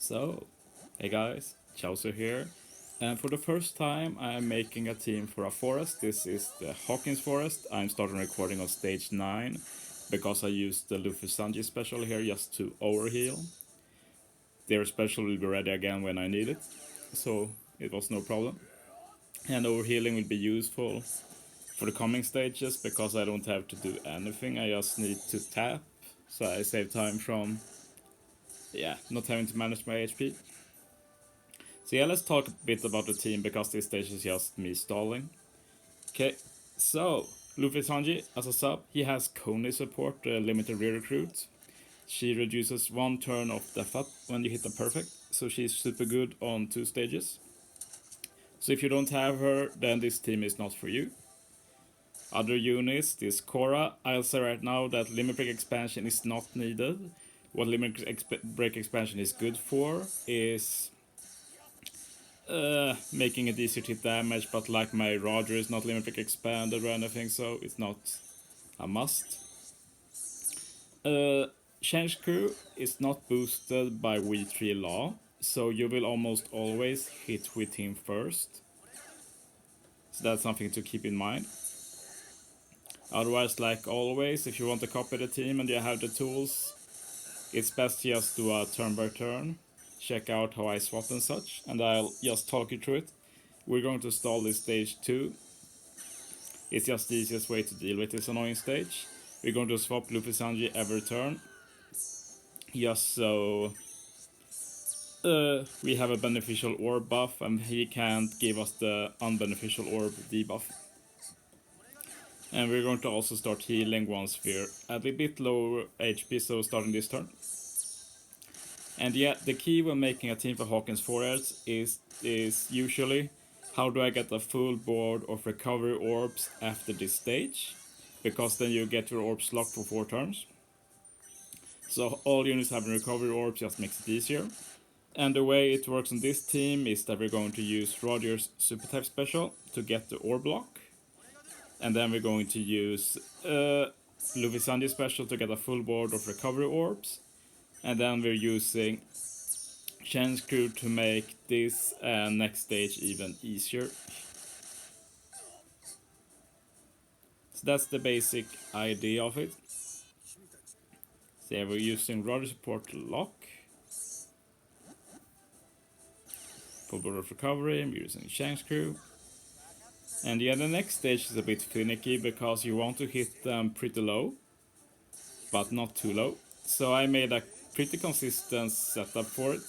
So, hey guys, Chaucer here. And for the first time, I'm making a team for a forest. This is the Hawkins Forest. I'm starting recording on stage 9 because I used the Luffy Sanji special here just to overheal. Their special will be ready again when I need it, so it was no problem. And overhealing will be useful for the coming stages because I don't have to do anything. I just need to tap, so I save time from not having to manage my HP. So let's talk a bit about the team because this stage is just me stalling. Okay, so Luffy Sanji as a sub, he has Conis support, the limited re-recruit. She reduces 1 turn of death up when you hit a perfect, so she's super good on 2 stages. So if you don't have her, then this team is not for you. Other units, this Korra, I'll say right now that Limit Break expansion is not needed. What Limit Break expansion is good for is making it easier to hit damage, but like my Roger is not limit break expanded or anything, so it's not a must. Change Crew is not boosted by V3 Law, so you will almost always hit with him first. So that's something to keep in mind. Otherwise, like always, if you want to copy the team and you have the tools, it's best to just do a turn by turn. Check out how I swap and such, and I'll just talk you through it. We're going to stall this stage 2. It's just the easiest way to deal with this annoying stage. We're going to swap Luffy Sanji every turn, just so we have a beneficial orb buff and he can't give us the unbeneficial orb debuff. And we're going to also start healing once we're at a bit lower HP, so starting this turn. And the key when making a team for Hawkins Forest is usually how do I get a full board of recovery orbs after this stage, because then you get your orbs locked for 4 turns. So all units having recovery orbs just makes it easier. And the way it works on this team is that we're going to use Roger's super type special to get the orb lock. And then we're going to use Luffy Sanji special to get a full board of recovery orbs. And then we're using Change Crew to make this next stage even easier. So that's the basic idea of it. So we're using Roger support to lock. Full board of recovery, we're using Change Crew. And the next stage is a bit finicky because you want to hit them pretty low, but not too low. So I made a pretty consistent setup for it.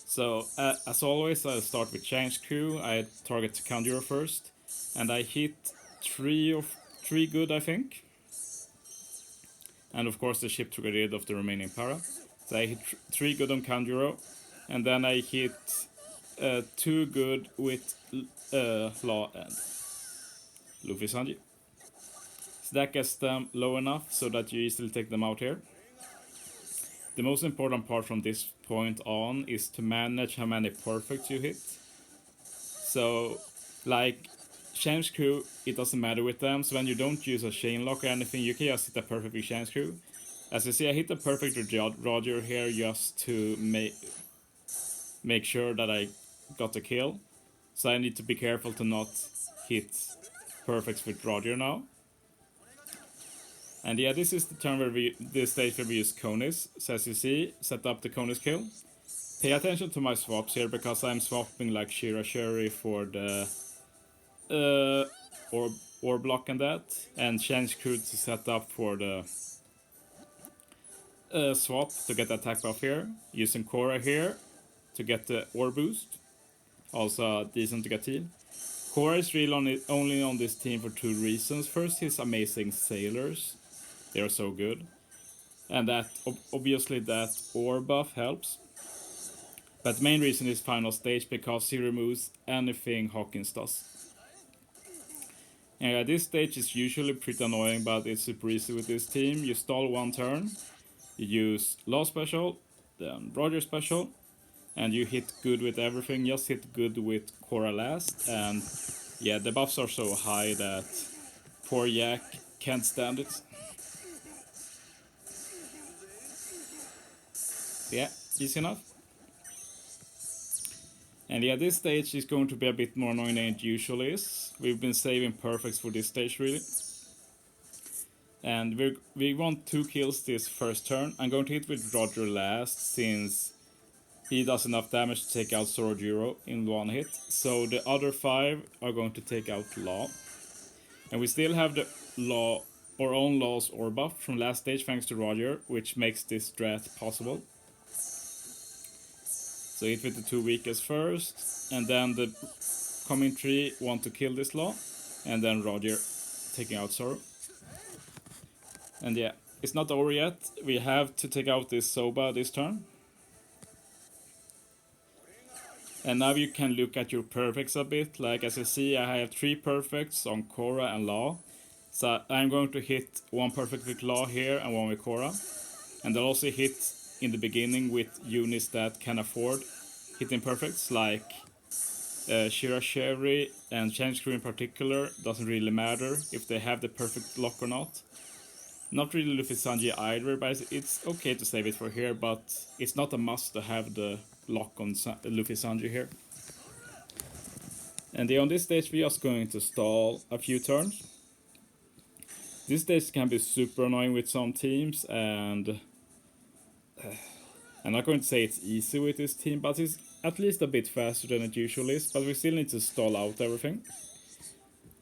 So as always, I'll start with Change Crew. I target the Conjurer first, and I hit 3 good, I think. And of course the ship to get rid of the remaining para. So I hit 3 good on Conjurer, and then I hit 2 good with Law and Luffy Sanji. So that gets them low enough so that you easily take them out here. The most important part from this point on is to manage how many perfects you hit. So, like, Change Crew, it doesn't matter with them, so when you don't use a chain lock or anything, you can just hit a perfect with Change Crew. As you see, I hit a perfect with Roger here just to make sure that I got the kill. So I need to be careful to not hit perfects with Roger now. And this is the turn where this stage where we use Conis. So as you see, set up the Conis kill. Pay attention to my swaps here because I'm swapping like Shira Sherry for the orb block and that, and Change Crew to set up for the swap to get the attack buff here. Using Korra here to get the orb boost. Also decent to get heal. Korra is really only on this team for 2 reasons. First, his amazing sailors. They are so good. And that obviously that orb buff helps. But the main reason is final stage because he removes anything Hawkins does. And this stage is usually pretty annoying, but it's super easy with this team. You stall 1 turn, you use Law special, then Roger special, and you hit good with everything. Just hit good with Korra last, and the buffs are so high that poor Yak can't stand it. Yeah, easy enough. And yeah, this stage is going to be a bit more annoying than it usually is. We've been saving perfects for this stage really. And we want 2 kills this first turn. I'm going to hit with Roger last since he does enough damage to take out Sorojiro in 1 hit. So the other 5 are going to take out Law. And we still have the Law, our own Law's or buff from last stage thanks to Roger, which makes this strat possible. So hit with the 2 weakest first, and then the coming 3 want to kill this Law, and then Roger taking out Zoro. And yeah, it's not over yet. We have to take out this Soba this turn. And now you can look at your perfects a bit. Like as you see, I have 3 perfects on Korra and Law. So I'm going to hit 1 perfect with Law here and 1 with Korra. And I'll also hit in the beginning with units that can afford hitting perfects, like Shira Sherry and Change Crew in particular. Doesn't really matter if they have the perfect lock or not. Not really Luffy Sanji either, but it's okay to save it for here, but it's not a must to have the lock on Luffy Sanji here. And on this stage we're just going to stall a few turns. This stage can be super annoying with some teams, and I'm not going to say it's easy with this team, but it's at least a bit faster than it usually is, but we still need to stall out everything.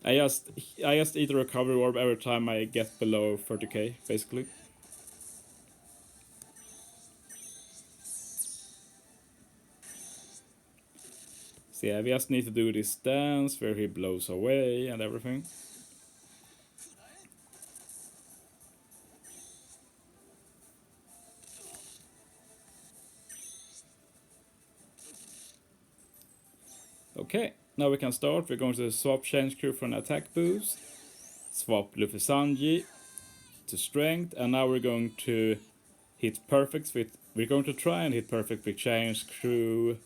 I just eat a recovery orb every time I get below 30k, basically. So yeah, we just need to do this dance where he blows away and everything. Okay, now we can start. We're going to swap Change Crew for an attack boost, swap Luffy Sanji to strength, and now we're going to hit perfects with. We're going to try and hit perfect with Change Crew,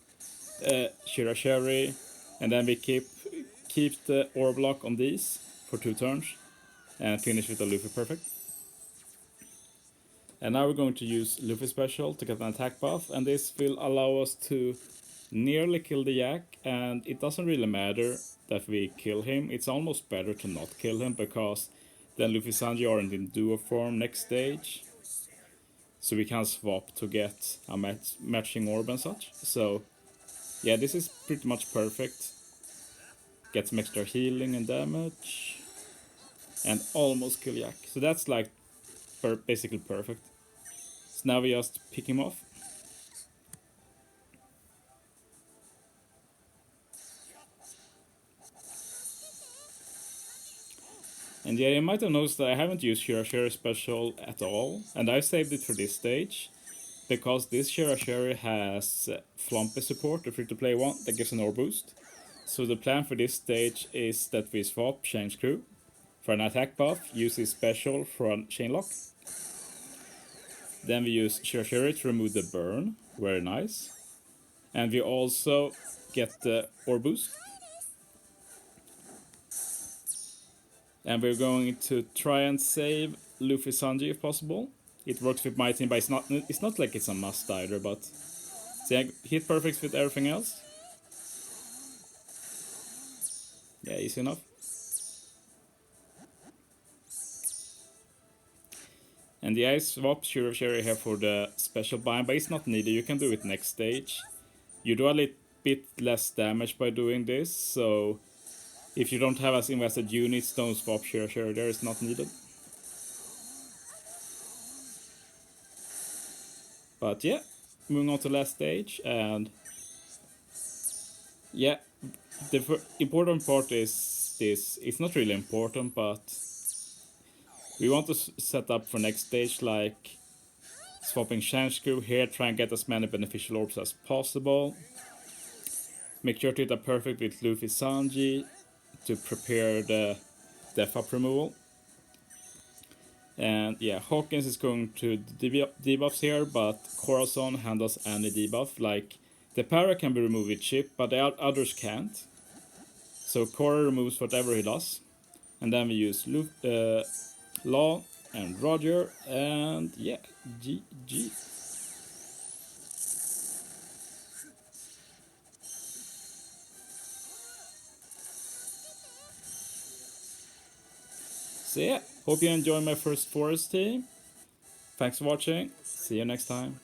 Shira Sherry, and then we keep the orb lock on these for 2 turns, and finish with a Luffy perfect. And now we're going to use Luffy special to get an attack buff, and this will allow us to nearly kill the Yak, and it doesn't really matter that we kill him. It's almost better to not kill him, because then Luffy Sanji aren't in duo form next stage. So we can swap to get a matching orb and such. So yeah, this is pretty much perfect. Get some extra healing and damage. And almost kill Yak. So that's like basically perfect. So now we just pick him off. And yeah, you might have noticed that I haven't used Shira Sherry special at all, and I've saved it for this stage, because this Shira Sherry has Flumpy support, the free-to-play one, that gives an orb boost. So the plan for this stage is that we swap Change Crew for an attack buff, use his special for a chain lock. Then we use Shira Sherry to remove the burn, very nice. And we also get the orb boost. And we're going to try and save Luffy Sanji if possible. It works with my team, but it's not like it's a must either, but so yeah, hit perfects with everything else. Yeah, easy enough. And the ice swap Shira Sherry here for the special bind, but it's not needed, you can do it next stage. You do a little bit less damage by doing this, so if you don't have as invested units, don't swap Shira Sherry there, it's not needed. But yeah, moving on to last stage, and yeah, the important part is this. It's not really important, but we want to set up for next stage, like swapping Change Crew here, try and get as many beneficial orbs as possible. Make sure to hit a perfect with Luffy Sanji to prepare the death up removal. And yeah, Hawkins is going to debuffs here, but Corazon handles any debuff. Like, the para can be removed with chip, but the others can't. So Cora removes whatever he does. And then we use Law and Roger, and yeah, GG. So yeah, hope you enjoyed my first forest team. Thanks for watching. See you next time.